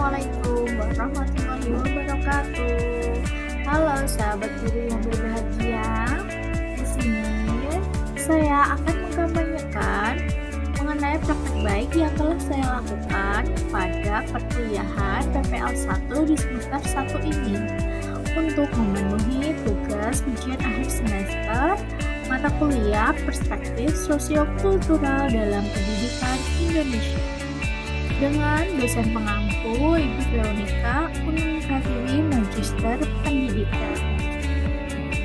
Assalamualaikum warahmatullahi wabarakatuh. Halo sahabat guru yang berbahagia. Di sini saya akan mengkampanyekan mengenai praktek baik yang telah saya lakukan pada perkuliahan PPL 1 di semester 1 ini untuk memenuhi tugas ujian akhir semester mata kuliah Perspektif Sosiokultural dalam Pendidikan Indonesia dengan dosen pengampu Ibu Veronica Unung-Pratiwi, Magister Pendidikan.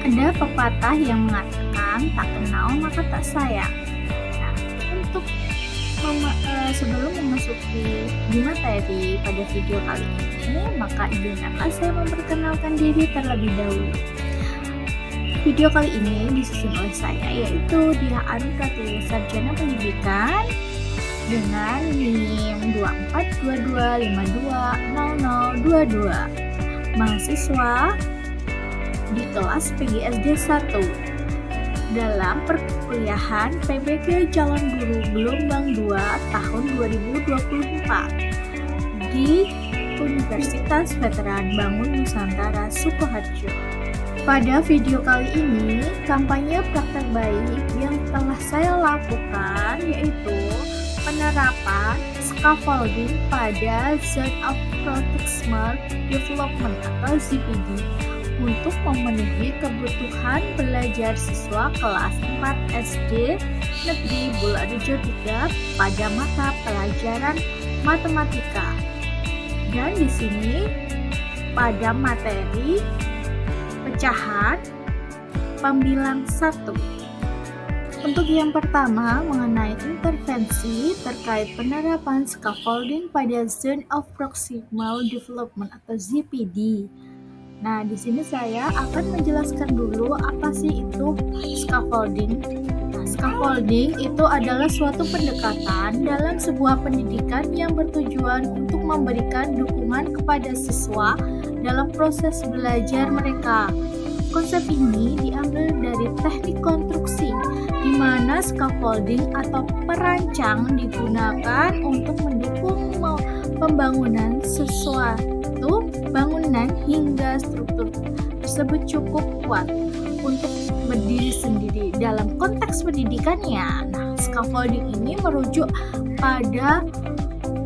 Ada pepatah yang mengatakan tak kenal maka tak sayang. Nah, untuk sebelum memasuki materi pada video kali ini, maka izinkanlah saya memperkenalkan diri terlebih dahulu. Video kali ini disusun oleh saya, yaitu Dia Arun Pratiwi, Sarjana Pendidikan dengan NIM 2422520022, mahasiswa di kelas PGSD 1 dalam perkuliahan PBG Calon Guru Gelombang 2 tahun 2024 di Universitas Veteran Bangun Nusantara Sukoharjo. Pada video kali ini, kampanye praktek baik yang telah saya lakukan yaitu penerapan scaffolding pada Zone of Proximal Development atau ZPD untuk memenuhi kebutuhan belajar siswa kelas 4 SD Negeri Bularejo 3 pada mata pelajaran matematika. Dan di sini pada materi pecahan pembilang 1. Untuk yang pertama mengenai intervensi terkait penerapan scaffolding pada Zone of Proximal Development atau ZPD. Nah, di sini saya akan menjelaskan dulu apa sih itu scaffolding. Nah, scaffolding itu adalah suatu pendekatan dalam sebuah pendidikan yang bertujuan untuk memberikan dukungan kepada siswa dalam proses belajar mereka. Konsep ini diambil dari teknik konstruksi, di mana scaffolding atau perancang digunakan untuk mendukung pembangunan sesuatu bangunan hingga struktur tersebut cukup kuat untuk berdiri sendiri dalam konteks pendidikannya. Nah, scaffolding ini merujuk pada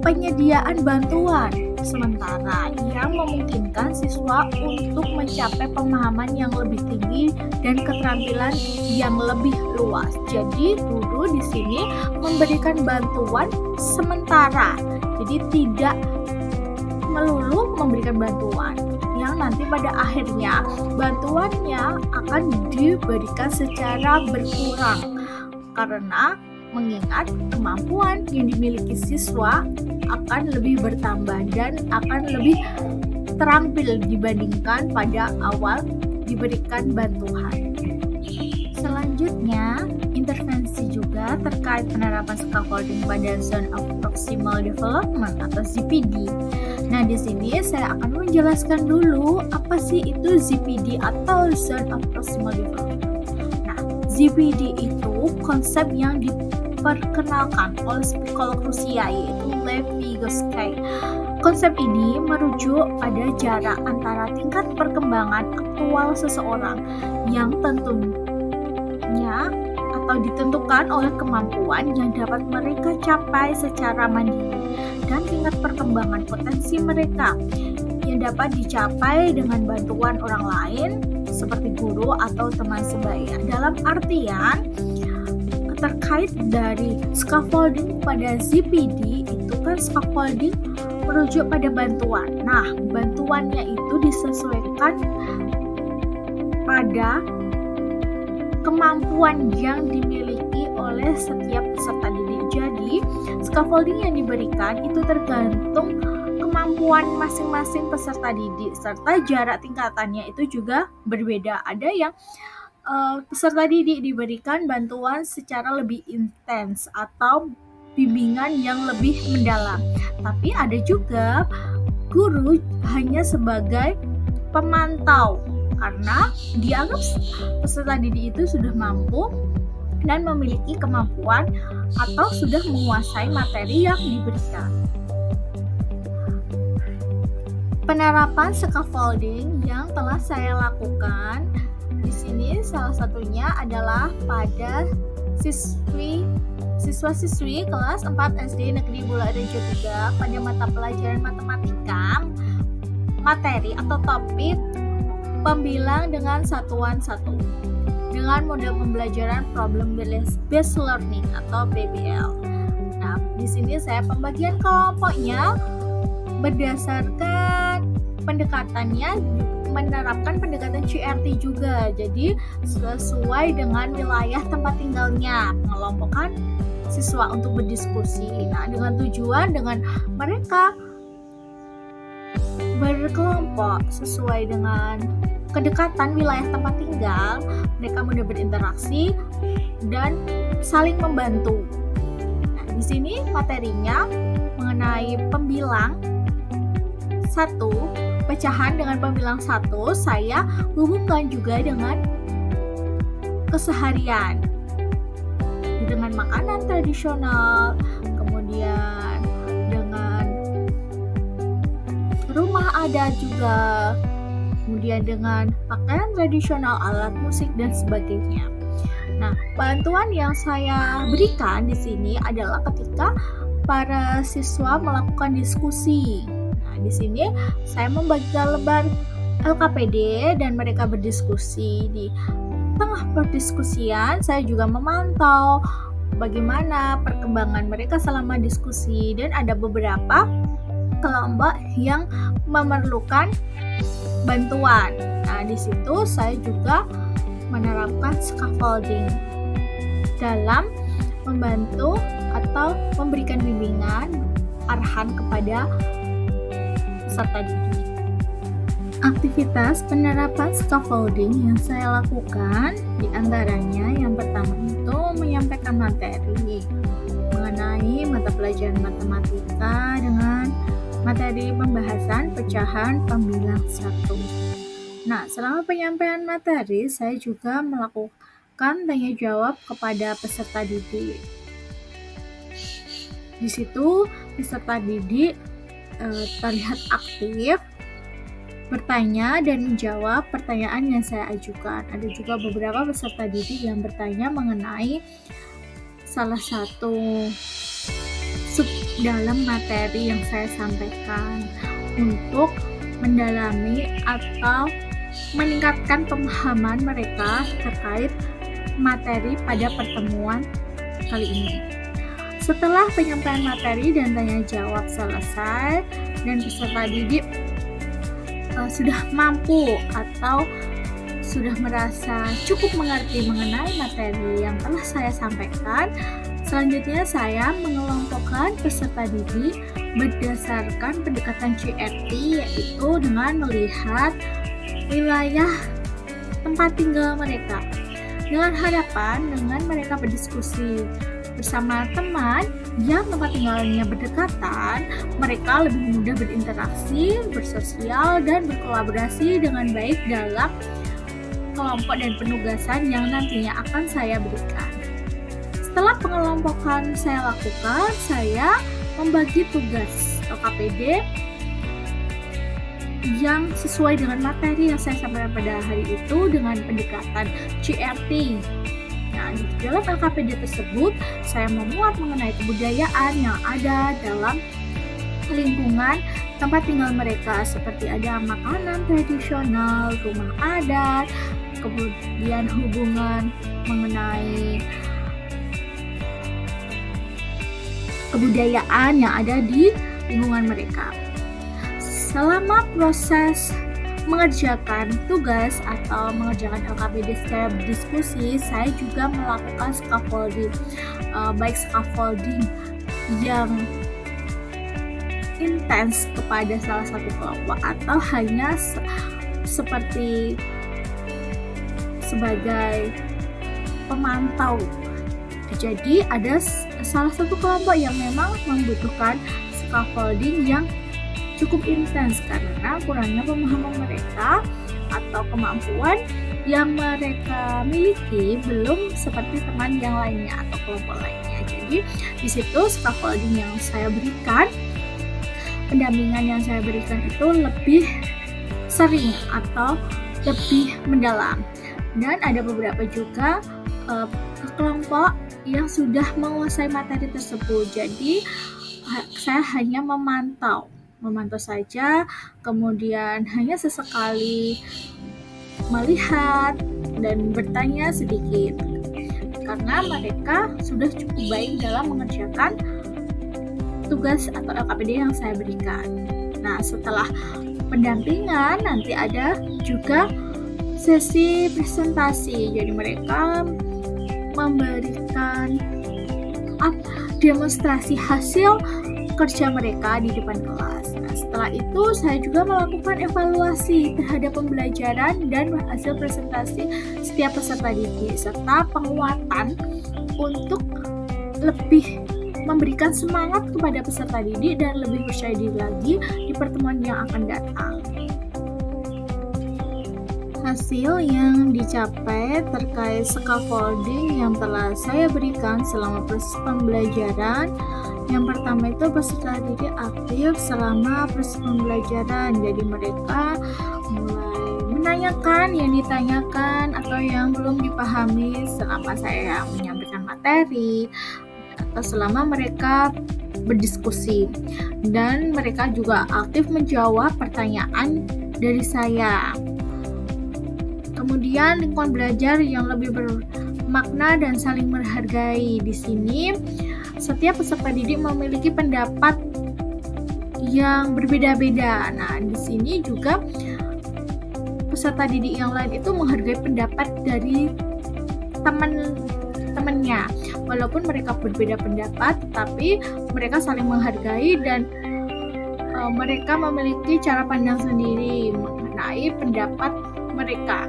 penyediaan bantuan sementara yang memungkinkan siswa untuk mencapai pemahaman yang lebih tinggi dan keterampilan yang lebih luas. Jadi guru di sini memberikan bantuan sementara. Jadi tidak melulu memberikan bantuan yang nanti pada akhirnya bantuannya akan diberikan secara berkurang karena mengingat kemampuan yang dimiliki siswa akan lebih bertambah dan akan lebih terampil dibandingkan pada awal diberikan bantuan. Selanjutnya, intervensi juga terkait penerapan scaffolding pada Zone of Proximal Development atau ZPD. Nah, di sini saya akan menjelaskan dulu apa sih itu ZPD atau Zone of Proximal Development. Nah, ZPD itu konsep yang diperkenalkan oleh psikolog Rusia yaitu Lev Vygotsky. Konsep ini merujuk pada jarak antara tingkat perkembangan aktual seseorang yang tentunya atau ditentukan oleh kemampuan yang dapat mereka capai secara mandiri dan tingkat perkembangan potensi mereka yang dapat dicapai dengan bantuan orang lain seperti guru atau teman sebaya. Dalam artian terkait dari scaffolding pada ZPD itu kan scaffolding merujuk pada bantuan. Nah, bantuannya itu disesuaikan pada kemampuan yang dimiliki oleh setiap peserta didik. Jadi, scaffolding yang diberikan itu tergantung kemampuan masing-masing peserta didik serta jarak tingkatannya itu juga berbeda. Ada yang peserta didik diberikan bantuan secara lebih intens atau bimbingan yang lebih mendalam. Tapi ada juga guru hanya sebagai pemantau karena dianggap peserta didik itu sudah mampu dan memiliki kemampuan atau sudah menguasai materi yang diberikan. Penerapan scaffolding yang telah saya lakukan di sini salah satunya adalah pada siswa-siswi kelas 4 SD Negeri Bularejo 3 pada mata pelajaran matematika, materi atau topik pembilang dengan satuan satu dengan model pembelajaran problem based learning atau PBL. Nah, di sini saya pembagian kelompoknya berdasarkan pendekatannya menerapkan pendekatan CRT juga. Jadi sesuai dengan wilayah tempat tinggalnya, mengelompokkan siswa untuk berdiskusi. Nah, dengan tujuan dengan mereka berkelompok sesuai dengan kedekatan wilayah tempat tinggal, mereka mudah berinteraksi dan saling membantu. Nah, di sini materinya mengenai pembilang 1, pecahan dengan pembilang 1, saya hubungkan juga dengan keseharian, dengan makanan tradisional, kemudian dengan rumah adat juga, kemudian dengan pakaian tradisional, alat musik dan sebagainya. Nah, bantuan yang saya berikan di sini adalah ketika para siswa melakukan diskusi. Di sini saya membagikan lembar LKPD dan mereka berdiskusi. Di tengah perdiskusian saya juga memantau bagaimana perkembangan mereka selama diskusi dan ada beberapa kelompok yang memerlukan bantuan. Nah, di situ saya juga menerapkan scaffolding dalam membantu atau memberikan bimbingan arahan kepada peserta didik. Aktivitas penerapan scaffolding yang saya lakukan diantaranya yang pertama itu menyampaikan materi mengenai mata pelajaran matematika dengan materi pembahasan pecahan pembilang 1. Nah, selama penyampaian materi saya juga melakukan tanya jawab kepada peserta didik. Di situ peserta didik terlihat aktif bertanya dan menjawab pertanyaan yang saya ajukan. Ada juga beberapa peserta didik yang bertanya mengenai salah satu sub dalam materi yang saya sampaikan untuk mendalami atau meningkatkan pemahaman mereka terkait materi pada pertemuan kali ini. Setelah penyampaian materi dan tanya jawab selesai dan peserta didik sudah mampu atau sudah merasa cukup mengerti mengenai materi yang telah saya sampaikan, selanjutnya saya mengelompokkan peserta didik berdasarkan pendekatan CRT, yaitu dengan melihat wilayah tempat tinggal mereka dengan harapan dengan mereka berdiskusi bersama teman yang tempat tinggalnya berdekatan, mereka lebih mudah berinteraksi, bersosial, dan berkolaborasi dengan baik dalam kelompok dan penugasan yang nantinya akan saya berikan. Setelah pengelompokan saya lakukan, saya membagi tugas LKPD yang sesuai dengan materi yang saya sampaikan pada hari itu dengan pendekatan CRT. Nah, di dalam LKPD tersebut, saya memuat mengenai kebudayaan yang ada dalam lingkungan tempat tinggal mereka, seperti ada makanan tradisional, rumah adat, kemudian hubungan mengenai kebudayaan yang ada di lingkungan mereka. Selama proses mengerjakan tugas atau mengerjakan LKPD secara berdiskusi, saya juga melakukan scaffolding, baik scaffolding yang intens kepada salah satu kelompok atau hanya seperti sebagai pemantau. Jadi ada salah satu kelompok yang memang membutuhkan scaffolding yang cukup intens karena kurangnya pemahaman mereka atau kemampuan yang mereka miliki belum seperti teman yang lainnya atau kelompok lainnya. Jadi di situ scaffolding yang saya berikan pendampingan yang saya berikan itu lebih sering atau lebih mendalam. Dan ada beberapa juga kelompok yang sudah menguasai materi tersebut. Jadi saya hanya memantau saja, kemudian hanya sesekali melihat dan bertanya sedikit, karena mereka sudah cukup baik dalam mengerjakan tugas atau LKPD yang saya berikan. Nah, setelah pendampingan nanti ada juga sesi presentasi. Jadi mereka memberikan demonstrasi hasil kerja mereka di depan kelas. Nah, setelah itu saya juga melakukan evaluasi terhadap pembelajaran dan hasil presentasi setiap peserta didik, serta penguatan untuk lebih memberikan semangat kepada peserta didik dan lebih percaya diri lagi di pertemuan yang akan datang. Hasil yang dicapai terkait scaffolding yang telah saya berikan selama proses pembelajaran. Yang pertama itu peserta didik aktif selama proses pembelajaran. Jadi mereka mulai menanyakan yang ditanyakan atau yang belum dipahami selama saya menyampaikan materi atau selama mereka berdiskusi. Dan mereka juga aktif menjawab pertanyaan dari saya. Kemudian lingkungan belajar yang lebih bermakna dan saling menghargai. Di sini setiap peserta didik memiliki pendapat yang berbeda-beda. Nah, di sini juga peserta didik yang lain itu menghargai pendapat dari teman-temannya. Walaupun mereka berbeda pendapat, tapi mereka saling menghargai dan mereka memiliki cara pandang sendiri mengenai pendapat mereka,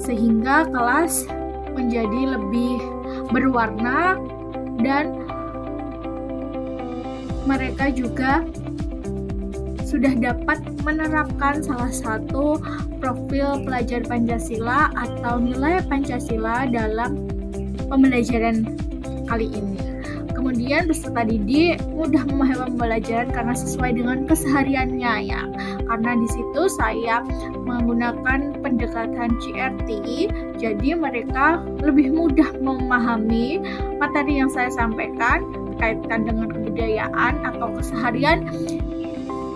sehingga kelas menjadi lebih berwarna dan mereka juga sudah dapat menerapkan salah satu profil pelajar Pancasila atau nilai Pancasila dalam pembelajaran kali ini. Kemudian peserta didik mudah memahami pembelajaran karena sesuai dengan kesehariannya ya. Karena di situ saya menggunakan pendekatan CRT, jadi mereka lebih mudah memahami materi yang saya sampaikan berkaitan dengan kebudayaan atau keseharian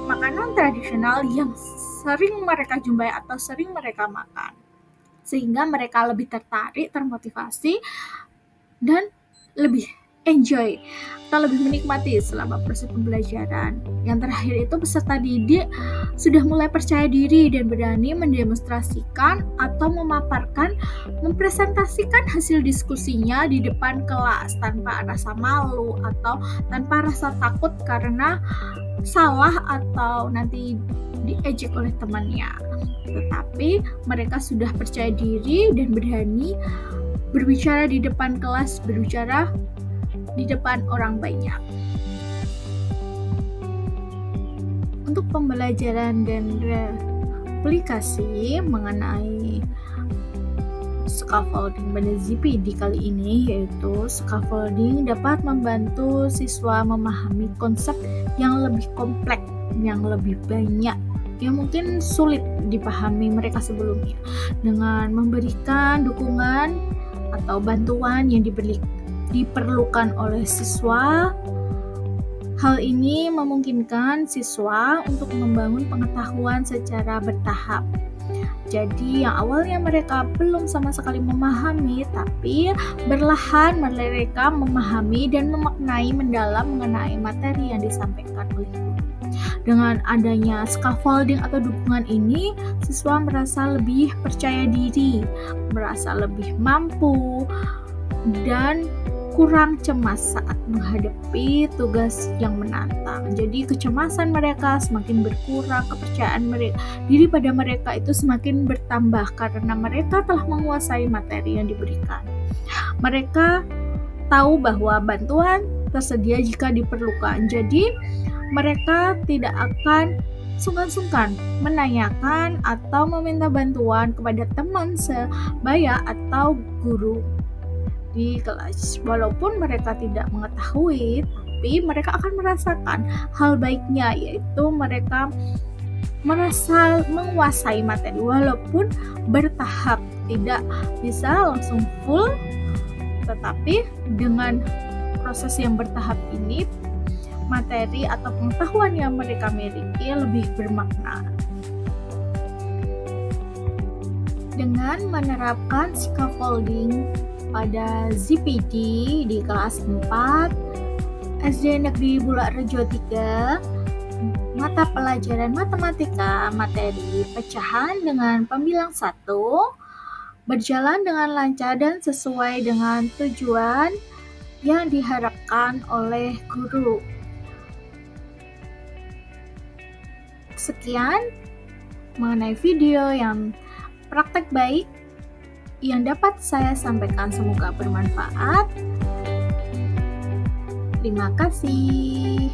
makanan tradisional yang sering mereka jumpai atau sering mereka makan. Sehingga mereka lebih tertarik, termotivasi, dan lebih enjoy atau lebih menikmati selama proses pembelajaran. Yang terakhir itu peserta didik sudah mulai percaya diri dan berani mendemonstrasikan atau memaparkan, mempresentasikan hasil diskusinya di depan kelas tanpa rasa malu atau tanpa rasa takut karena salah atau nanti diejek oleh temannya. Tetapi mereka sudah percaya diri dan berani berbicara di depan kelas, berbicara di depan orang banyak. Untuk pembelajaran dan replikasi mengenai scaffolding pada ZPD kali ini, yaitu scaffolding dapat membantu siswa memahami konsep yang lebih kompleks, yang lebih banyak, yang mungkin sulit dipahami mereka sebelumnya, dengan memberikan dukungan atau bantuan yang diperlukan oleh siswa. Hal ini memungkinkan siswa untuk membangun pengetahuan secara bertahap. Jadi yang awalnya mereka belum sama sekali memahami, tapi perlahan mereka memahami dan memaknai mendalam mengenai materi yang disampaikan oleh guru. Dengan adanya scaffolding atau dukungan ini, siswa merasa lebih percaya diri, merasa lebih mampu, dan kurang cemas saat menghadapi tugas yang menantang. Jadi kecemasan mereka semakin berkurang, kepercayaan diri pada mereka itu semakin bertambah karena mereka telah menguasai materi yang diberikan. Mereka tahu bahwa bantuan tersedia jika diperlukan. Jadi mereka tidak akan sungkan-sungkan menanyakan atau meminta bantuan kepada teman sebaya atau guru di kelas. Walaupun mereka tidak mengetahui, tapi mereka akan merasakan hal baiknya, yaitu mereka merasa menguasai materi walaupun bertahap, tidak bisa langsung full, tetapi dengan proses yang bertahap ini materi atau pengetahuan yang mereka miliki lebih bermakna. Dengan menerapkan scaffolding pada ZPD di kelas 4 SD Negeri Bulak Rejo 3, mata pelajaran matematika materi pecahan dengan pembilang 1 berjalan dengan lancar dan sesuai dengan tujuan yang diharapkan oleh guru. Sekian mengenai video yang praktek baik yang dapat saya sampaikan, semoga bermanfaat. Terima kasih.